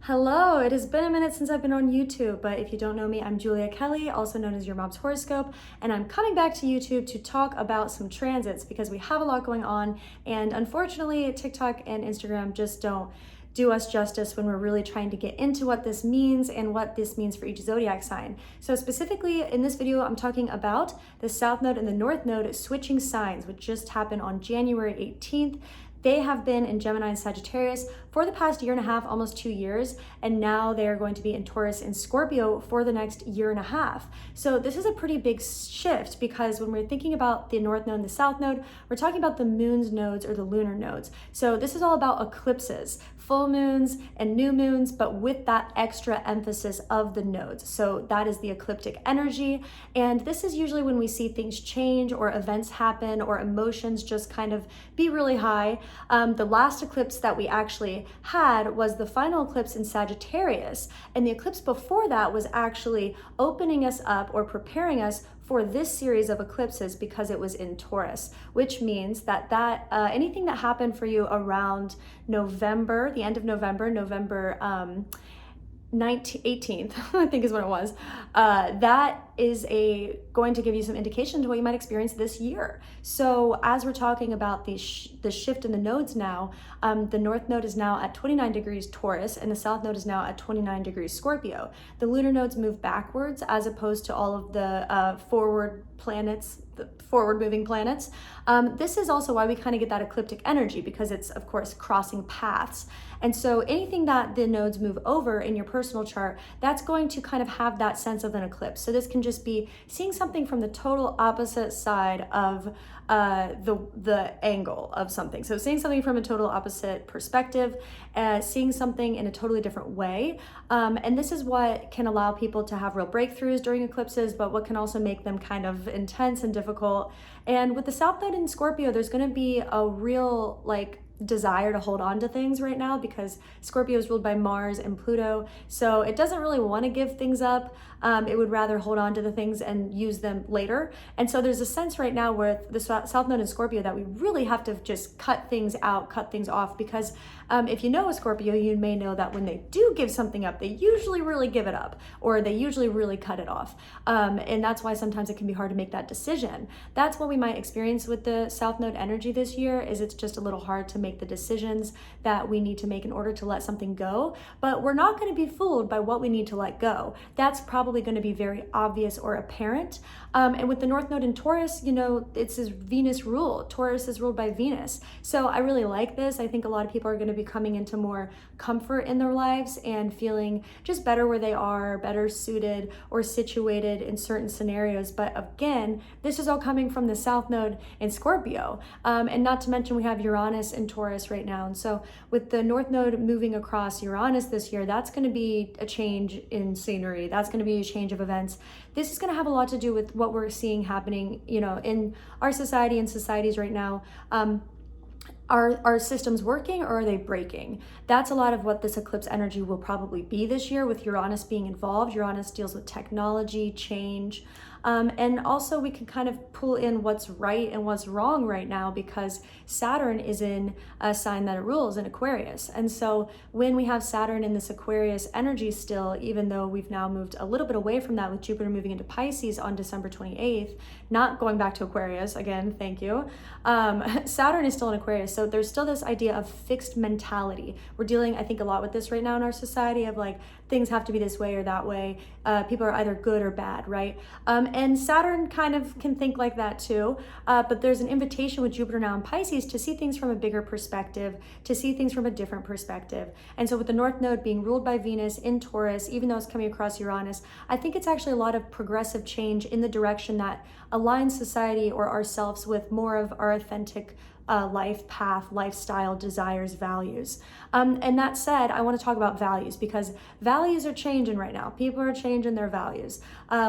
Hello, it has been a minute since I've been on YouTube, but if you don't know me, I'm Julia Kelly, also known as Your Mom's Horoscope, and I'm coming back to YouTube to talk about some transits because we have a lot going on, and unfortunately, TikTok and Instagram just don't do us justice when we're really trying to get into what this means and what this means for each zodiac sign. So specifically in this video, I'm talking about the South Node and the North Node switching signs, which just happened on January 18th. They have been in Gemini and Sagittarius for the past year and a half, almost 2 years, and now they're going to be in Taurus and Scorpio for the next year and a half. So this is a pretty big shift because when we're thinking about the North Node and the South Node, we're talking about the moon's nodes or the lunar nodes. So this is all about eclipses, full moons and new moons, but with that extra emphasis of the nodes. So that is the ecliptic energy. And this is usually when we see things change or events happen or emotions just kind of be really high. The last eclipse that we actually had was the final eclipse in Sagittarius. And the eclipse before that was actually opening us up or preparing us for this series of eclipses because it was in Taurus, which means that anything that happened for you around November, the end of November, 18th, I think is what it was, that is going to give you some indication to what you might experience this year. So as we're talking about the shift in the nodes now, the North Node is now at 29 degrees Taurus and the South Node is now at 29 degrees Scorpio. The lunar nodes move backwards as opposed to all of the forward planets, the forward moving planets. This is also why we kind of get that ecliptic energy because it's of course crossing paths. And so anything that the nodes move over in your personal chart, that's going to kind of have that sense of an eclipse. So this can just be seeing something from the total opposite side of the angle of something. So seeing something from a total opposite perspective, seeing something in a totally different way. And this is what can allow people to have real breakthroughs during eclipses, but what can also make them kind of intense and difficult. And with the South Node in Scorpio, there's going to be a real desire to hold on to things right now because Scorpio is ruled by Mars and Pluto. So it doesn't really want to give things up. It would rather hold on to the things and use them later. And so there's a sense right now with the South Node in Scorpio that we really have to just cut things out, cut things off, because if you know a Scorpio, you may know that when they do give something up, they usually really give it up or they usually really cut it off. And that's why sometimes it can be hard to make that decision. That's what we might experience with the South Node energy this year, is it's just a little hard to make the decisions that we need to make in order to let something go. But we're not going to be fooled by what we need to let go. That's probably going to be very obvious or apparent. And with the North Node in Taurus, it's this Venus rule. Taurus is ruled by Venus. So I really like this. I think a lot of people are going to be coming into more comfort in their lives and feeling just better where they are, better suited or situated in certain scenarios. But again, this is all coming from the South Node in Scorpio. And not to mention we have Uranus in Taurus right now. And so with the North Node moving across Uranus this year, that's going to be a change in scenery. That's going to be a change of events. This is going to have a lot to do with what we're seeing happening, in our society and societies right now. Are systems working or are they breaking? That's a lot of what this eclipse energy will probably be this year, with Uranus being involved. Uranus deals with technology, change. And also we can kind of pull in what's right and what's wrong right now because Saturn is in a sign that it rules, in Aquarius. And so when we have Saturn in this Aquarius energy still, even though we've now moved a little bit away from that with Jupiter moving into Pisces on December 28th, not going back to Aquarius, again, thank you. Saturn is still in Aquarius. So there's still this idea of fixed mentality. We're dealing, I think, a lot with this right now in our society of things have to be this way or that way. People are either good or bad, right? And Saturn kind of can think like that too. But there's an invitation with Jupiter now in Pisces to see things from a bigger perspective, to see things from a different perspective. And so with the North Node being ruled by Venus in Taurus, even though it's coming across Uranus, I think it's actually a lot of progressive change in the direction that aligns society or ourselves with more of our authentic life path, lifestyle, desires, values. And that said, I want to talk about values because values are changing right now. People are changing their values.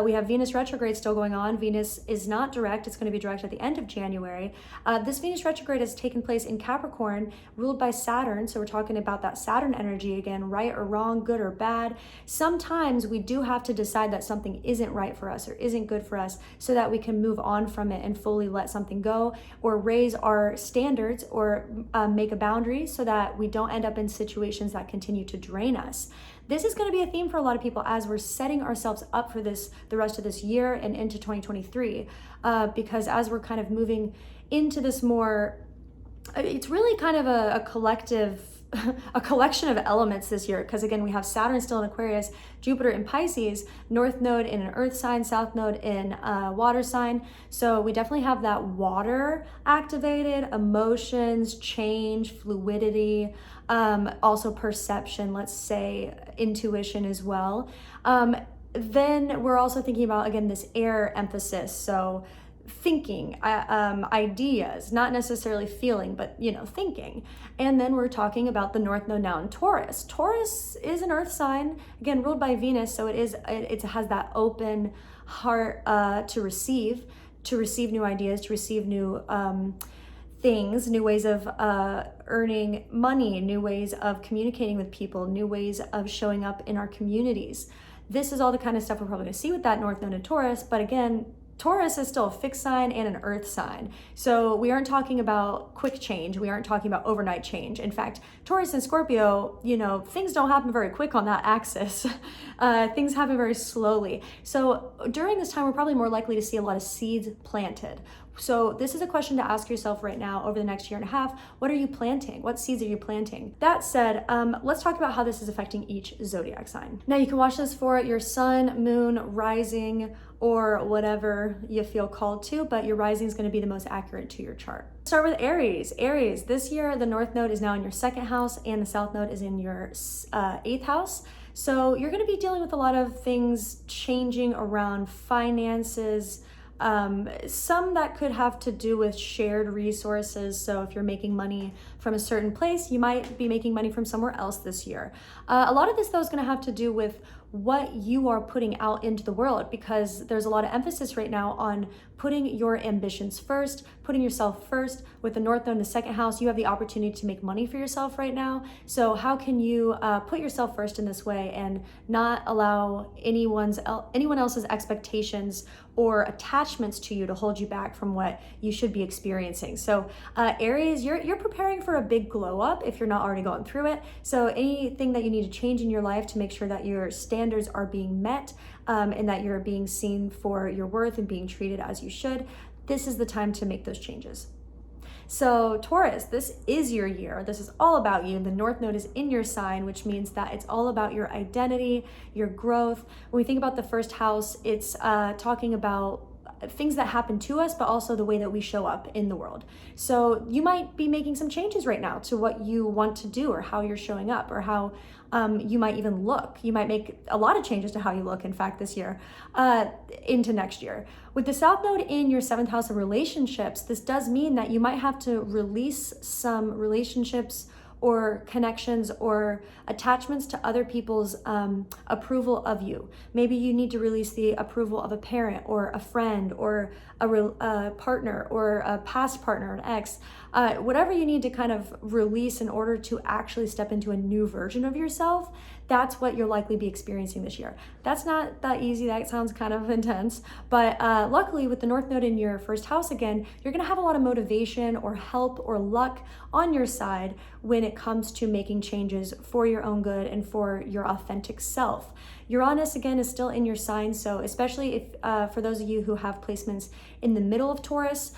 We have Venus retrograde still going on. Venus is not direct. It's going to be direct at the end of January. This Venus retrograde has taken place in Capricorn, ruled by Saturn. So we're talking about that Saturn energy again, right or wrong, good or bad. Sometimes we do have to decide that something isn't right for us or isn't good for us so that we can move on from it and fully let something go or raise our standards or make a boundary so that we don't end up in situations that continue to drain us. This is going to be a theme for a lot of people as we're setting ourselves up for this, the rest of this year and into 2023, because as we're kind of moving into this more, it's really kind of a collective, a collection of elements this year, because again, we have Saturn still in Aquarius, Jupiter in Pisces, North Node in an Earth sign, South Node in a water sign. So we definitely have that water activated, emotions, change, fluidity, also perception, let's say intuition as well. Then we're also thinking about, again, this air emphasis. So thinking, ideas, not necessarily feeling, but thinking. And then we're talking about the North Node now in Taurus. Taurus is an Earth sign, again ruled by Venus, so it has that open heart to receive new ideas, to receive new things, new ways of earning money, new ways of communicating with people, new ways of showing up in our communities. This is all the kind of stuff we're probably going to see with that North Node in Taurus, but again, Taurus is still a fixed sign and an Earth sign. So we aren't talking about quick change. We aren't talking about overnight change. In fact, Taurus and Scorpio, things don't happen very quick on that axis. Things happen very slowly. So during this time, we're probably more likely to see a lot of seeds planted. So this is a question to ask yourself right now over the next year and a half. What are you planting? What seeds are you planting? That said, let's talk about how this is affecting each zodiac sign. Now you can watch this for your sun, moon, rising, or whatever you feel called to, but your rising is going to be the most accurate to your chart. Start with Aries. Aries, this year the North Node is now in your 2nd house and the South Node is in your 8th house. So you're going to be dealing with a lot of things changing around finances, some that could have to do with shared resources. So if you're making money from a certain place, you might be making money from somewhere else this year. A lot of this though is going to have to do with what you are putting out into the world, because there's a lot of emphasis right now on putting your ambitions first, putting yourself first. With the North Node in the 2nd house, you have the opportunity to make money for yourself right now. So how can you put yourself first in this way and not allow anyone else's expectations or attachments to you to hold you back from what you should be experiencing? So Aries, you're preparing for a big glow up if you're not already going through it. So anything that you need to change in your life to make sure that your standards are being met, and that you're being seen for your worth and being treated as you should, this is the time to make those changes. So Taurus, this is your year. This is all about you. The North Node is in your sign, which means that it's all about your identity, your growth. When we think about the 1st house, it's talking about things that happen to us, but also the way that we show up in the world. So you might be making some changes right now to what you want to do, or how you're showing up, or how you might even look. You might make a lot of changes to how you look, in fact, this year, into next year. With the South Node in your 7th house of relationships, this does mean that you might have to release some relationships or connections or attachments to other people's approval of you. Maybe you need to release the approval of a parent or a friend or a partner or a past partner, an ex, whatever you need to kind of release in order to actually step into a new version of yourself. That's what you'll likely be experiencing this year. That's not that easy. That sounds kind of intense, but luckily with the North Node in your 1st house, again, you're gonna have a lot of motivation or help or luck on your side when it comes to making changes for your own good and for your authentic self. Uranus, again, is still in your sign, so especially if for those of you who have placements in the middle of Taurus,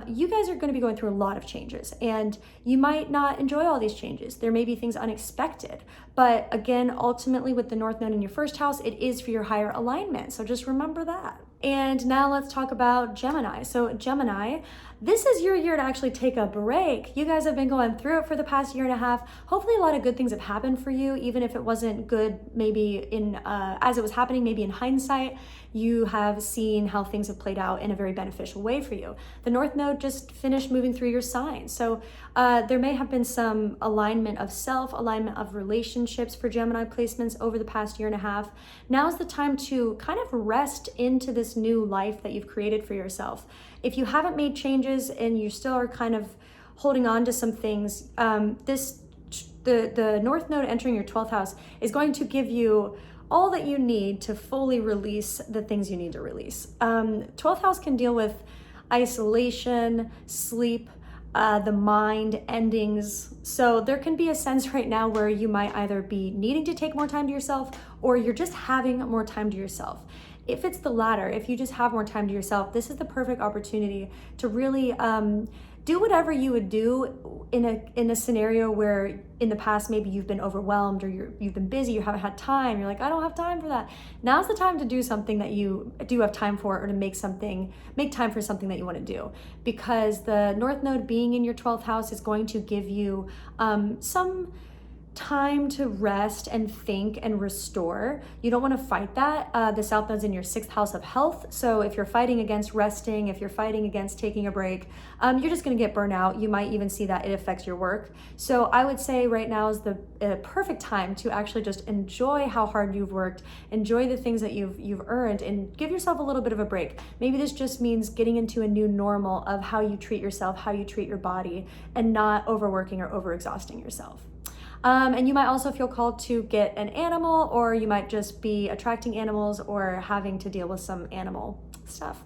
you guys are going to be going through a lot of changes, and you might not enjoy all these changes. There may be things unexpected, but again, ultimately with the North Node in your 1st house, it is for your higher alignment, so just remember that. And now let's talk about Gemini. So Gemini, this is your year to actually take a break. You guys have been going through it for the past year and a half. Hopefully a lot of good things have happened for you, even if it wasn't good maybe in as it was happening, maybe in hindsight, you have seen how things have played out in a very beneficial way for you. The North Node just finished moving through your sign. So there may have been some alignment of self, alignment of relationships for Gemini placements over the past year and a half. Now's the time to kind of rest into this new life that you've created for yourself. If you haven't made changes and you still are kind of holding on to some things, the North Node entering your 12th house is going to give you all that you need to fully release the things you need to release. 12th house can deal with isolation, sleep, the mind, endings. So there can be a sense right now where you might either be needing to take more time to yourself, or you're just having more time to yourself. If it's the latter, if you just have more time to yourself, this is the perfect opportunity to really do whatever you would do in a scenario where in the past maybe you've been overwhelmed, or you've been busy, you haven't had time, you're like, I don't have time for that. Now's the time to do something that you do have time for, or to make time for something that you want to do, because the North Node being in your 12th house is going to give you some time to rest and think and restore. You don't want to fight that. The South Node's in your 6th house of health. So if you're fighting against resting, if you're fighting against taking a break, you're just going to get burnt out. You might even see that it affects your work. So I would say right now is the perfect time to actually just enjoy how hard you've worked, enjoy the things that you've earned, and give yourself a little bit of a break. Maybe this just means getting into a new normal of how you treat yourself, how you treat your body, and not overworking or overexhausting yourself. And you might also feel called to get an animal, or you might just be attracting animals or having to deal with some animal stuff.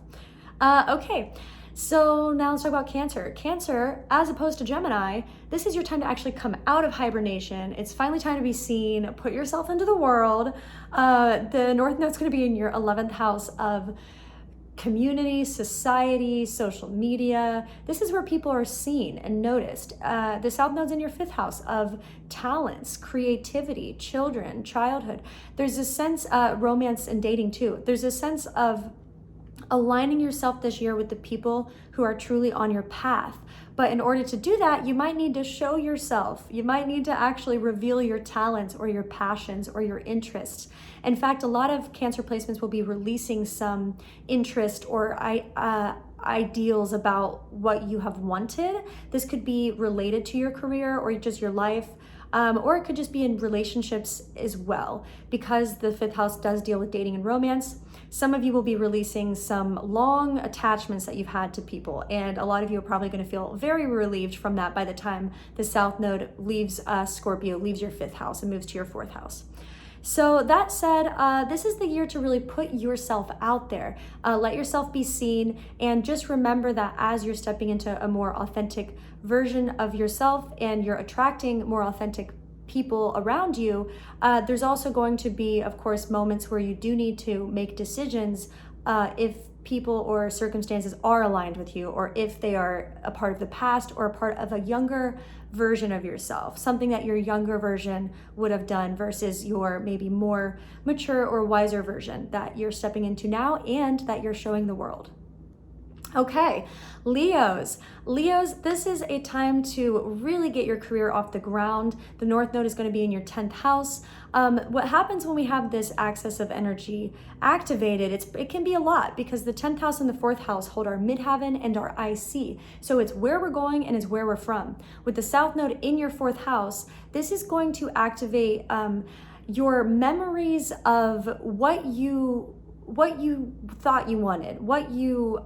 Okay, so now let's talk about Cancer. Cancer, as opposed to Gemini, this is your time to actually come out of hibernation. It's finally time to be seen, put yourself into the world. The North Node's going to be in your 11th house of community, society, social media. This is where people are seen and noticed. The South Node's in your 5th house of talents, creativity, children, childhood. There's a sense, romance and dating too. There's a sense of aligning yourself this year with the people who are truly on your path. But in order to do that, you might need to show yourself. You might need to actually reveal your talents or your passions or your interests. In fact, a lot of Cancer placements will be releasing some interest or ideals about what you have wanted. This could be related to your career or just your life. Or it could just be in relationships as well, because the 5th house does deal with dating and romance. Some of you will be releasing some long attachments that you've had to people, and a lot of you are probably going to feel very relieved from that by the time the South Node leaves Scorpio, leaves your 5th house and moves to your 4th house. So that said, this is the year to really put yourself out there, let yourself be seen, and just remember that as you're stepping into a more authentic version of yourself and you're attracting more authentic people around you, there's also going to be, of course, moments where you do need to make decisions if people or circumstances are aligned with you, or if they are a part of the past or a part of a younger version of yourself, something that your younger version would have done versus your maybe more mature or wiser version that you're stepping into now and that you're showing the world. Okay, Leos, this is a time to really get your career off the ground. The North Node is going to be in your 10th house. What happens when we have this axis of energy activated, it can be a lot, because the 10th house and the 4th house hold our midheaven and our IC. So it's where we're going and it's where we're from. With the South Node in your 4th house, this is going to activate your memories of what you thought you wanted, what you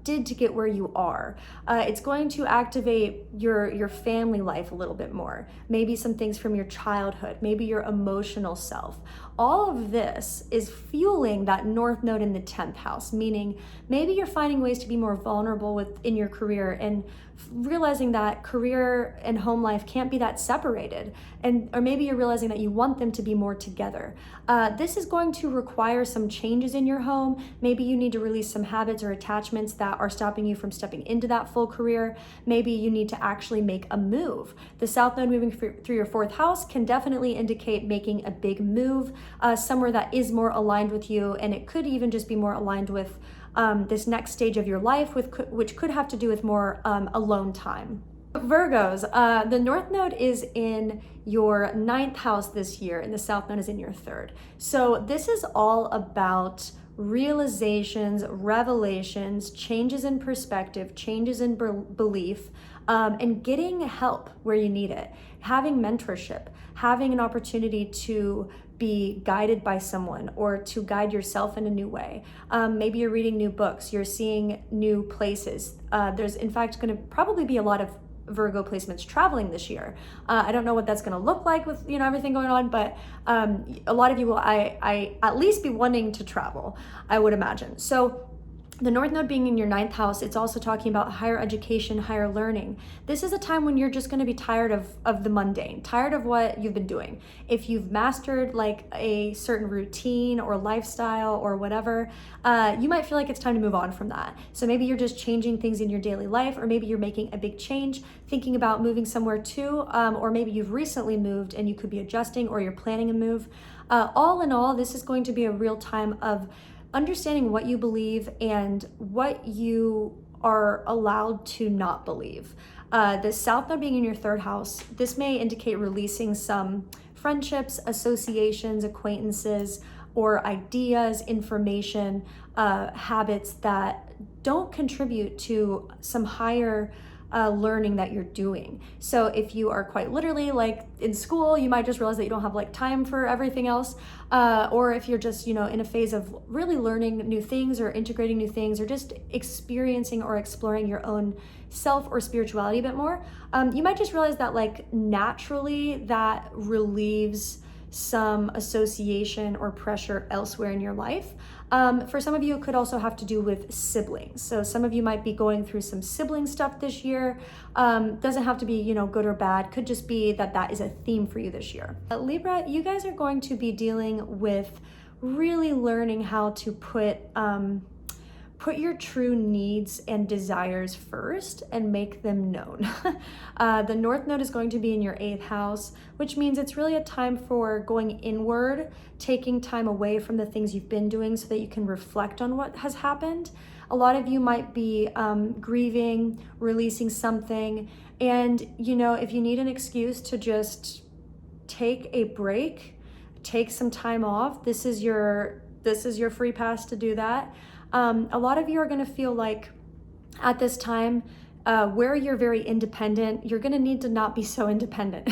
did to get where you are. It's going to activate your family life a little bit more. Maybe some things from your childhood, maybe your emotional self. All of this is fueling that North Node in the 10th house, meaning maybe you're finding ways to be more vulnerable in your career and realizing that career and home life can't be that separated, or maybe you're realizing that you want them to be more together. This is going to require some changes in your home. Maybe you need to release some habits or attachments that are stopping you from stepping into that full career. Maybe you need to actually make a move. The South Node moving through your 4th house can definitely indicate making a big move somewhere that is more aligned with you, and it could even just be more aligned with this next stage of your life, which could have to do with more alone time. Virgos, the North Node is in your 9th house this year, and the South Node is in your 3rd. So this is all about realizations, revelations, changes in perspective, changes in belief, and getting help where you need it, having mentorship, having an opportunity to be guided by someone or to guide yourself in a new way. Maybe you're reading new books, you're seeing new places. There's in fact going to probably be a lot of Virgo placements traveling this year. I don't know what that's going to look like with everything going on, but a lot of you will I at least be wanting to travel, I would imagine. So The North Node being in your 9th house, it's also talking about higher education, higher learning. This is a time when you're just going to be tired of the mundane, tired of what you've been doing. If you've mastered like a certain routine or lifestyle or whatever, you might feel like it's time to move on from that. So maybe you're just changing things in your daily life, or maybe you're making a big change, thinking about moving somewhere too, or maybe you've recently moved and you could be adjusting, or you're planning a move. All in all, this is going to be a real time of understanding what you believe and what you are allowed to not believe. The South Node being in your 3rd house, this may indicate releasing some friendships, associations, acquaintances, or ideas, information, habits that don't contribute to some higher learning that you're doing. So if you are quite literally like in school, you might just realize that you don't have like time for everything else. Or if you're just, in a phase of really learning new things or integrating new things, or just experiencing or exploring your own self or spirituality a bit more, you might just realize that like naturally that relieves some association or pressure elsewhere in your life. For some of you, it could also have to do with siblings. So some of you might be going through some sibling stuff this year. Doesn't have to be, good or bad. Could just be that is a theme for you this year. Libra, you guys are going to be dealing with really learning how to put your true needs and desires first and make them known. The North Node is going to be in your 8th house, which means it's really a time for going inward, taking time away from the things you've been doing so that you can reflect on what has happened. A lot of you might be grieving, releasing something, and if you need an excuse to just take a break, take some time off, this is your free pass to do that. A lot of you are going to feel like at this time, where you're very independent, you're going to need to not be so independent.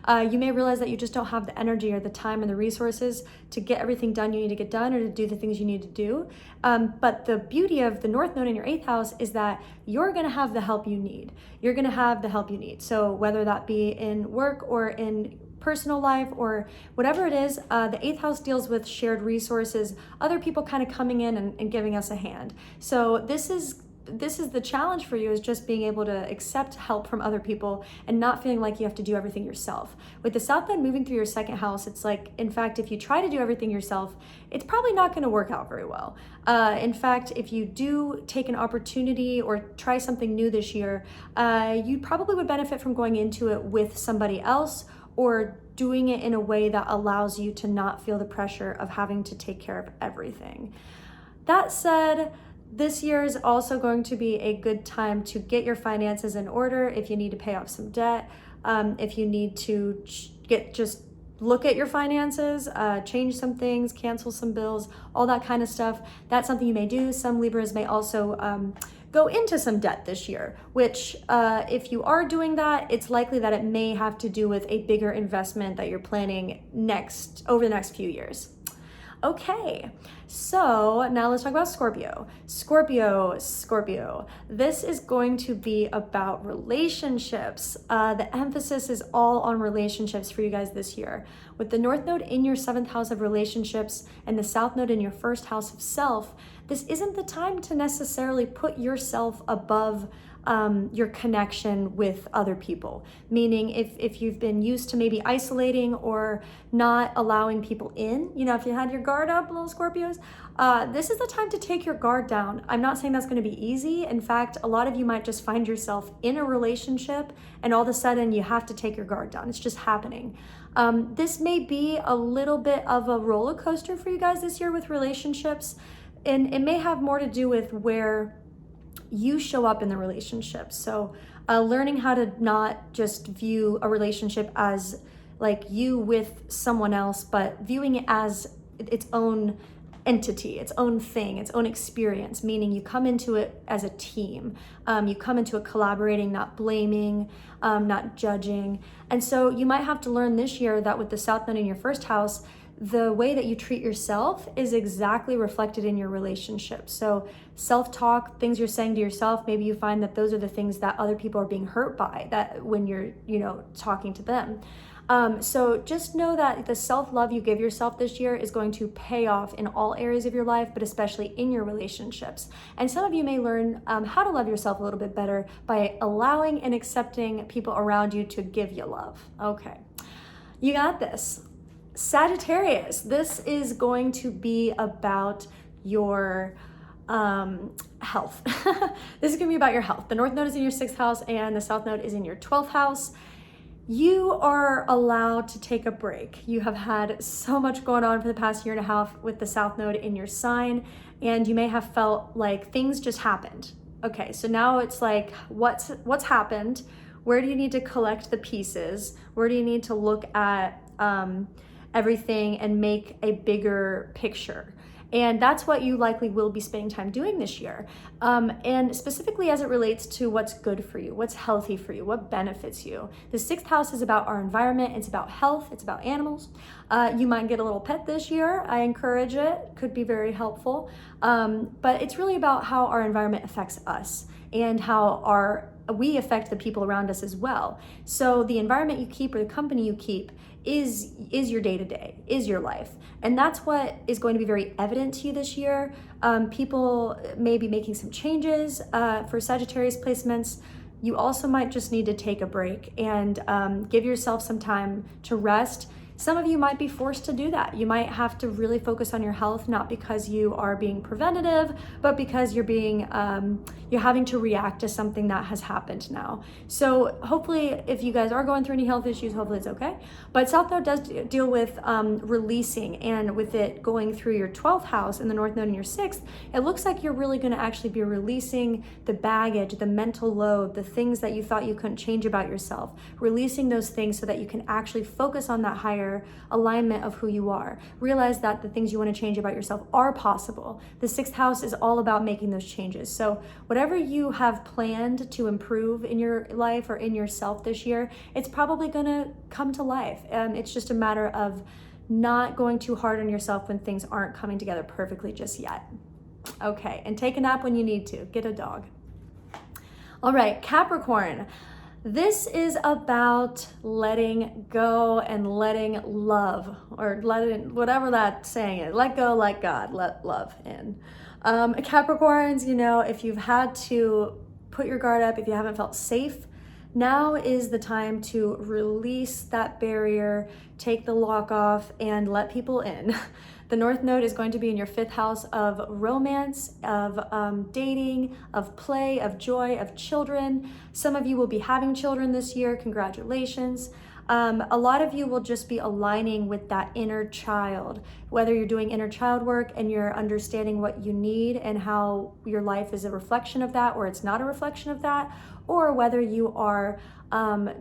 You may realize that you just don't have the energy or the time and the resources to get everything done you need to get done, or to do the things you need to do. But the beauty of the North Node in your 8th house is that you're going to have the help you need. You're going to have the help you need. So whether that be in work or in personal life or whatever it is, the 8th house deals with shared resources, other people kind of coming in and giving us a hand. So this is the challenge for you, is just being able to accept help from other people and not feeling like you have to do everything yourself. With the South Node moving through your 2nd house, it's like, in fact, if you try to do everything yourself, it's probably not going to work out very well. In fact, if you do take an opportunity or try something new this year, you probably would benefit from going into it with somebody else, or doing it in a way that allows you to not feel the pressure of having to take care of everything. That said, this year is also going to be a good time to get your finances in order. If you need to pay off some debt, if you need to just look at your finances, change some things, cancel some bills, all that kind of stuff, that's something you may do. Some Libras may also go into some debt this year, which if you are doing that, it's likely that it may have to do with a bigger investment that you're planning over the next few years. Okay, so now let's talk about Scorpio. Scorpio. This is going to be about relationships. The emphasis is all on relationships for you guys this year. With the North Node in your 7th house of relationships and the South Node in your 1st house of self, this isn't the time to necessarily put yourself above your connection with other people. Meaning if you've been used to maybe isolating or not allowing people in, if you had your guard up, little Scorpios, this is the time to take your guard down. I'm not saying that's going to be easy. In fact, a lot of you might just find yourself in a relationship and all of a sudden you have to take your guard down. It's just happening. This may be a little bit of a roller coaster for you guys this year with relationships, and it may have more to do with where you show up in the relationship. So learning how to not just view a relationship as like you with someone else, but viewing it as its own entity, its own thing, its own experience, meaning you come into it as a team. You come into it collaborating, not blaming, not judging. And so you might have to learn this year that with the South Node in your 1st house, the way that you treat yourself is exactly reflected in your relationship. So self-talk, things you're saying to yourself, maybe you find that those are the things that other people are being hurt by, that when you're, talking to them. So just know that the self-love you give yourself this year is going to pay off in all areas of your life, but especially in your relationships. And some of you may learn how to love yourself a little bit better by allowing and accepting people around you to give you love. Okay, you got this. Sagittarius, this is going to be about your health. This is going to be about your health. The North Node is in your 6th house and the South Node is in your 12th house. You are allowed to take a break. You have had so much going on for the past year and a half with the South Node in your sign, and you may have felt like things just happened. Okay, so now it's like, what's happened? Where do you need to collect the pieces? Where do you need to look at everything and make a bigger picture? And that's what you likely will be spending time doing this year. And specifically as it relates to what's good for you, what's healthy for you, what benefits you. The 6th house is about our environment, it's about health, it's about animals. You might get a little pet this year. I encourage it, could be very helpful. But it's really about how our environment affects us and how we affect the people around us as well. So the environment you keep or the company you keep is your day-to-day, is your life. And that's what is going to be very evident to you this year. People may be making some changes for Sagittarius placements. You also might just need to take a break and give yourself some time to rest. Some of you might be forced to do that. You might have to really focus on your health, not because you are being preventative, but because you're having to react to something that has happened now. So hopefully, if you guys are going through any health issues, hopefully it's okay. But South Node does deal with releasing, and with it going through your 12th house and the North Node in your 6th, it looks like you're really going to actually be releasing the baggage, the mental load, the things that you thought you couldn't change about yourself, releasing those things so that you can actually focus on that higher alignment of who you are. Realize that the things you want to change about yourself are possible. The 6th house is all about making those changes. So whatever you have planned to improve in your life or in yourself this year, it's probably going to come to life. It's just a matter of not going too hard on yourself when things aren't coming together perfectly just yet. Okay, and take a nap when you need to. Get a dog. All right, Capricorn. This is about letting go and letting love, or letting, whatever that saying is, let go, let God, let love in. Capricorns, if you've had to put your guard up, if you haven't felt safe, now is the time to release that barrier, take the lock off, and let people in. The North Node is going to be in your 5th house of romance, of dating, of play, of joy, of children. Some of you will be having children this year. Congratulations. A lot of you will just be aligning with that inner child, whether you're doing inner child work and you're understanding what you need and how your life is a reflection of that, or it's not a reflection of that, or whether you are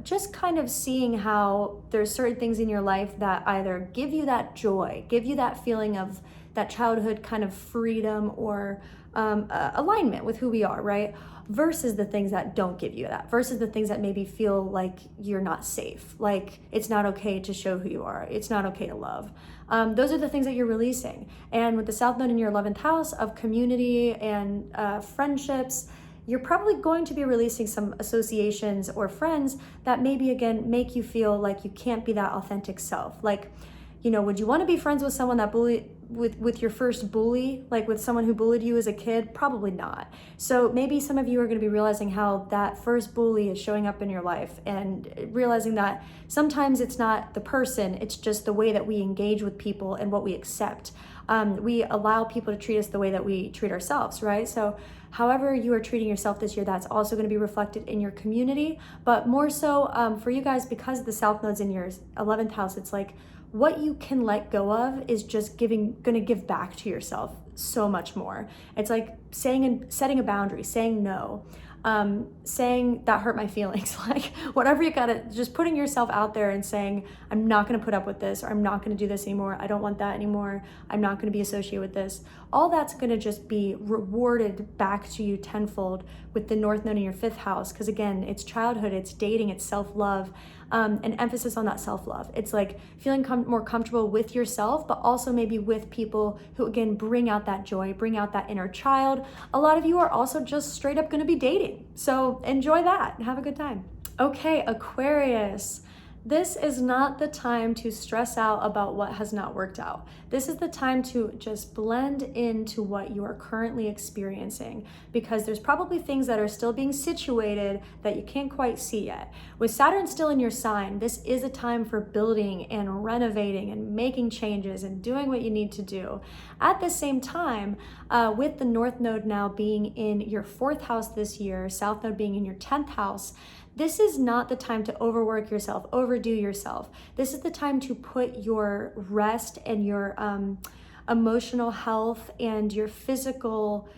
just kind of seeing how there's certain things in your life that either give you that joy, give you that feeling of that childhood kind of freedom or alignment with who we are, right? Versus the things that don't give you that, versus the things that maybe feel like you're not safe, like it's not okay to show who you are, it's not okay to love. Those are the things that you're releasing. And with the South Node in your 11th house of community and friendships, you're probably going to be releasing some associations or friends that maybe again make you feel like you can't be that authentic self. Like, would you want to be friends with someone that with your first bully, like with someone who bullied you as a kid? Probably not. So maybe some of you are going to be realizing how that first bully is showing up in your life, and realizing that sometimes it's not the person, it's just the way that we engage with people and what we accept. We allow people to treat us the way that we treat ourselves, right? So however you are treating yourself this year, that's also going to be reflected in your community. But more so for you guys, because the South Node's in your 11th house, it's like what you can let go of is just going to give back to yourself so much more. It's like saying and setting a boundary, saying no, saying that hurt my feelings, like whatever you gotta, just putting yourself out there and saying, I'm not gonna put up with this, or I'm not gonna do this anymore, I don't want that anymore, I'm not gonna be associated with this. All that's gonna just be rewarded back to you tenfold with the North Node in your 5th house, because again, it's childhood, it's dating, it's self-love, an emphasis on that self-love. It's like feeling more comfortable with yourself, but also maybe with people who again bring out that joy, bring out that inner child. A lot of you are also just straight up gonna be dating. So enjoy that and have a good time. Okay, Aquarius. This is not the time to stress out about what has not worked out. This is the time to just blend into what you are currently experiencing, because there's probably things that are still being situated that you can't quite see yet. With Saturn still in your sign, this is a time for building and renovating and making changes and doing what you need to do. At the same time, with the North Node now being in your 4th house this year, South Node being in your 10th house, this is not the time to overwork yourself, overdo yourself. This is the time to put your rest and your emotional health and your physical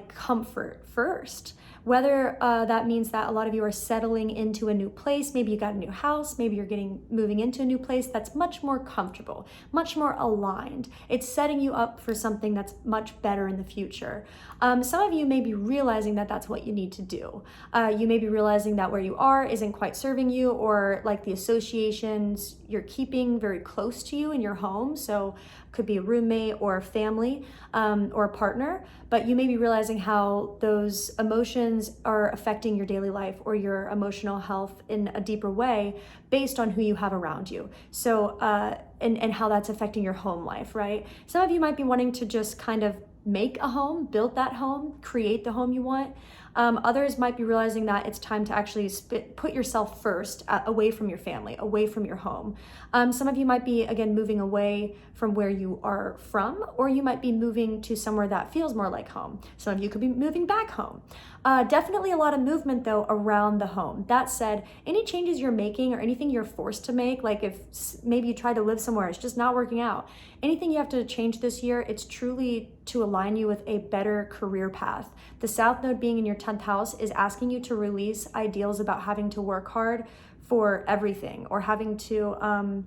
comfort first. Whether that means that a lot of you are settling into a new place, maybe you got a new house, maybe you're moving into a new place that's much more comfortable, much more aligned. It's setting you up for something that's much better in the future. Some of you may be realizing that that's what you need to do. You may be realizing that where you are isn't quite serving you, or like the associations you're keeping very close to you in your home. So could be a roommate or a family or a partner, but you may be realizing how those emotions are affecting your daily life or your emotional health in a deeper way based on who you have around you. So, and how that's affecting your home life, right? Some of you might be wanting to just kind of make a home, build that home, create the home you want. Others might be realizing that it's time to actually put yourself first, away from your family, away from your home. Some of you might be, again, moving away from where you are from, or you might be moving to somewhere that feels more like home. Some of you could be moving back home. Definitely a lot of movement though around the home. That said, any changes you're making or anything you're forced to make, like if maybe you try to live somewhere, it's just not working out. Anything you have to change this year, it's truly to align you with a better career path. The South Node being in your 10th house is asking you to release ideals about having to work hard for everything, or having to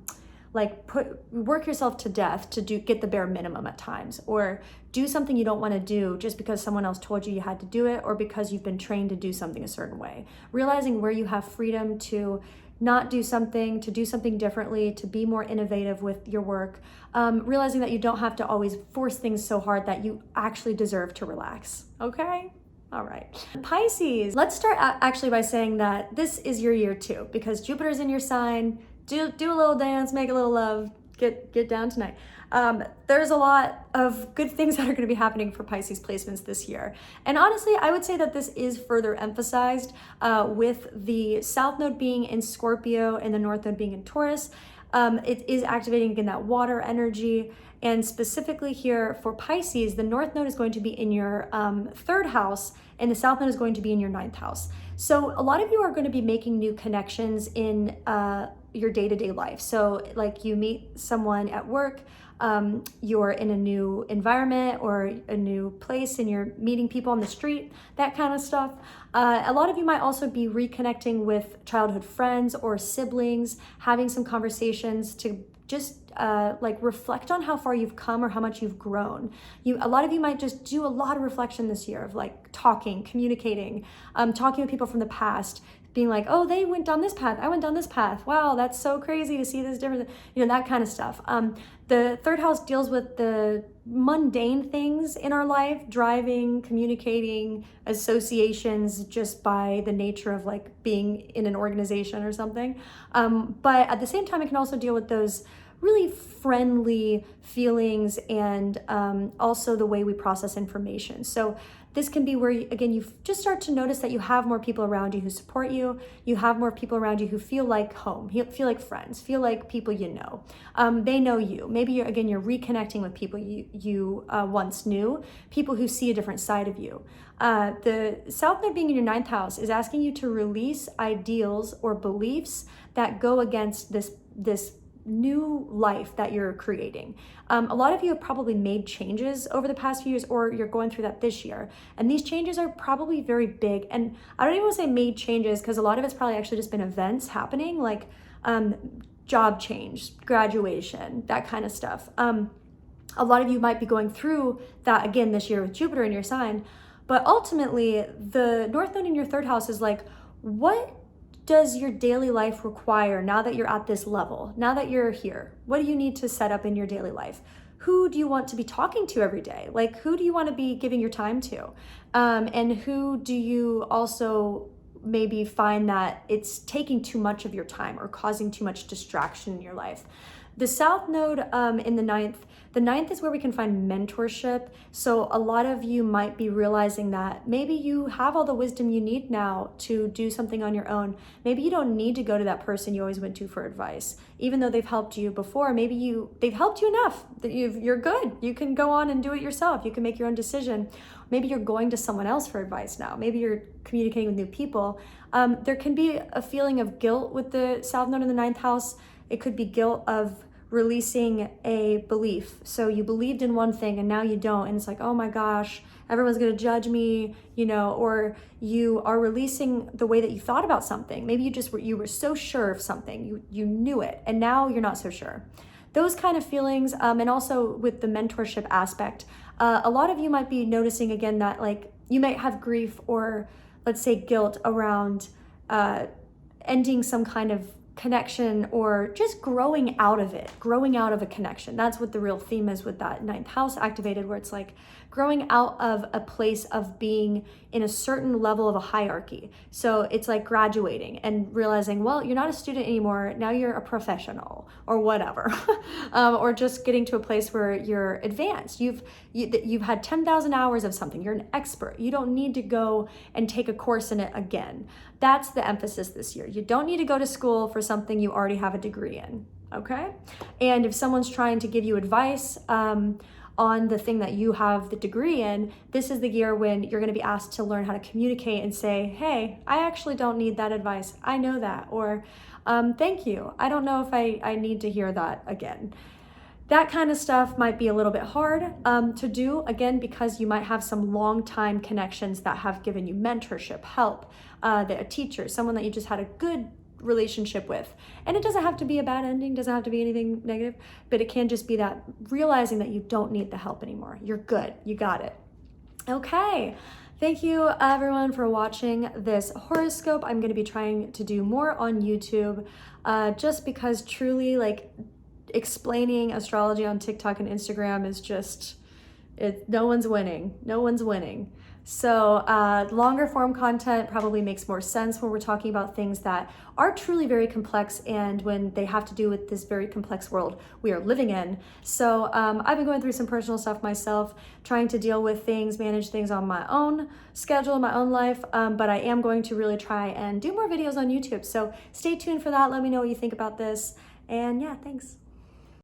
work yourself to death to get the bare minimum at times, or do something you don't want to do just because someone else told you had to do it, or because you've been trained to do something a certain way. Realizing where you have freedom to not do something, to do something differently, to be more innovative with your work. Realizing that you don't have to always force things so hard, that you actually deserve to relax, okay? All right. Pisces, let's start actually by saying that this is your year too, because Jupiter's in your sign. Do a little dance, make a little love, get down tonight. There's a lot of good things that are going to be happening for Pisces placements this year. And honestly, I would say that this is further emphasized with the South Node being in Scorpio and the North Node being in Taurus. It is activating again that water energy. And specifically here for Pisces, the North Node is going to be in your 3rd house, and the South Node is going to be in your 9th house. So a lot of you are going to be making new connections in your day-to-day life. So like you meet someone at work, you're in a new environment or a new place, and you're meeting people on the street, that kind of stuff. A lot of you might also be reconnecting with childhood friends or siblings, having some conversations to just reflect on how far you've come or how much you've grown. A lot of you might just do a lot of reflection this year of talking, communicating, talking with people from the past, being like, oh, they went down this path, I went down this path. Wow, that's so crazy to see this difference, that kind of stuff. The 3rd house deals with the mundane things in our life, driving, communicating, associations, just by the nature of being in an organization or something. But at the same time, it can also deal with those really friendly feelings and also the way we process information. So this can be where, you just start to notice that you have more people around you who support you. You have more people around you who feel like home, feel like friends, feel like people you know. They know you. Maybe you're reconnecting with people you once knew, people who see a different side of you. The South Node being in your 9th house is asking you to release ideals or beliefs that go against this new life that you're creating. A lot of you have probably made changes over the past few years, or you're going through that this year. And these changes are probably very big. And I don't even want to say made changes, because a lot of it's probably actually just been events happening, like job change, graduation, that kind of stuff. A lot of you might be going through that again this year with Jupiter in your sign. But ultimately, the North Node in your 3rd house is what does your daily life require now that you're at this level, now that you're here? What do you need to set up in your daily life? Who do you want to be talking to every day? Who do you want to be giving your time to? And who do you also maybe find that it's taking too much of your time or causing too much distraction in your life. The South Node in the ninth is where we can find mentorship. So a lot of you might be realizing that maybe you have all the wisdom you need now to do something on your own. Maybe you don't need to go to that person you always went to for advice. Even though they've helped you before, maybe they've helped you enough that you're good. You can go on and do it yourself. You can make your own decision. Maybe you're going to someone else for advice now. Maybe you're communicating with new people. There can be a feeling of guilt with the South Node in the ninth house. It could be guilt of releasing a belief. So you believed in one thing and now you don't. And it's like, oh my gosh, everyone's gonna judge me, you know, or you are releasing the way that you thought about something. Maybe you were so sure of something, you knew it, and now you're not so sure. Those kind of feelings, and also with the mentorship aspect, a lot of you might be noticing again that like you might have grief or let's say guilt around ending some kind of connection or just growing out of it, growing out of a connection. That's what the real theme is with that ninth house activated, where it's like growing out of a place of being in a certain level of a hierarchy. So it's like graduating and realizing, well, you're not a student anymore. Now you're a professional or whatever, or just getting to a place where you're advanced. You've had 10,000 hours of something. You're an expert. You don't need to go and take a course in it again. That's the emphasis this year. You don't need to go to school for something you already have a degree in, okay? And if someone's trying to give you advice on the thing that you have the degree in, this is the year when you're gonna be asked to learn how to communicate and say, hey, I actually don't need that advice. I know that, or thank you. I don't know if I need to hear that again. That kind of stuff might be a little bit hard to do, again, because you might have some long-time connections that have given you mentorship, help, a teacher, someone that you just had a good relationship with. And it doesn't have to be a bad ending, doesn't have to be anything negative, but it can just be that realizing that you don't need the help anymore. You're good, you got it. Okay. Thank you everyone for watching this horoscope. I'm gonna be trying to do more on YouTube just because truly like explaining astrology on TikTok and Instagram is just, no one's winning. So longer form content probably makes more sense when we're talking about things that are truly very complex and when they have to do with this very complex world we are living in. So I've been going through some personal stuff myself, trying to deal with things, manage things on my own schedule, my own life, but I am going to really try and do more videos on YouTube. So stay tuned for that. Let me know what you think about this. And yeah, thanks.